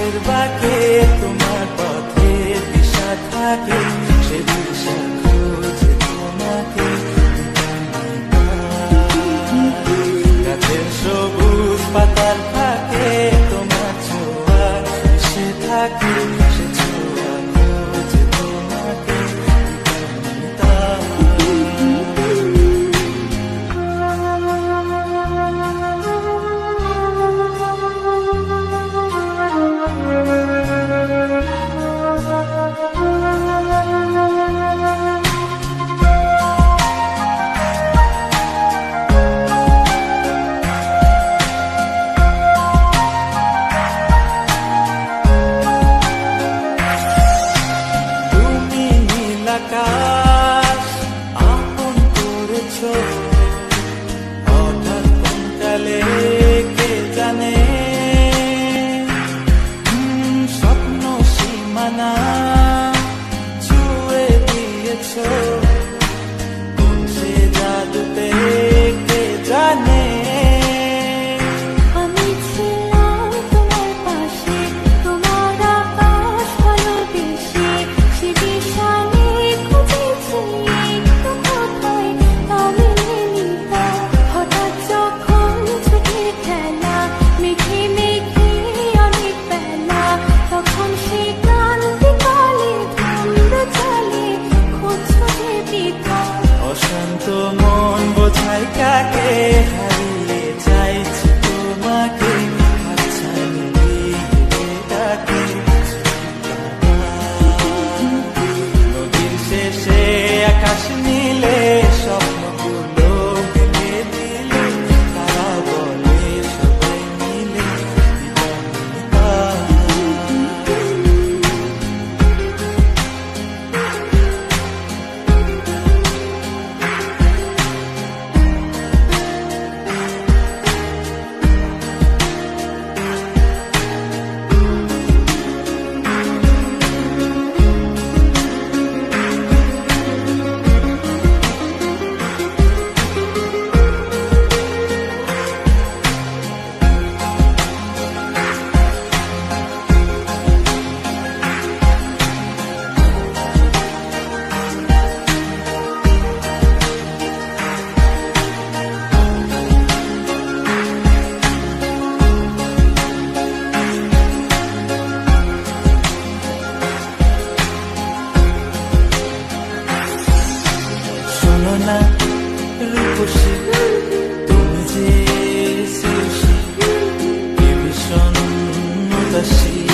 পথের বাঁকে তোমার পথের দিশা থাকে, সে দিশা খুঁজে তোমাকে গাছের সবুজ পাতার ফাঁকে তোমার ছোঁয়া এসে থাকে, সে ছোঁয়া খুঁজে তোমাকে আকাশ আপন করেছ, হঠাৎ কোন কালে কে জানে, স্বপ্ন সীমানা ছুঁয়ে দিয়েছ, কোন সে জাদুতে কে জানে। অশান্ত মন বোঝায় কাকে, হারিয়ে চাইছি তোমাকে, হাতছানি দিয়ে ডাকে। নদীর শেষে আকাশ নীলে স্বপ্নগুলো ভেঙে দিলে, তারা বলে সবাই মিলে না রূপসী, তুমি যে ভীষণ উদাসী।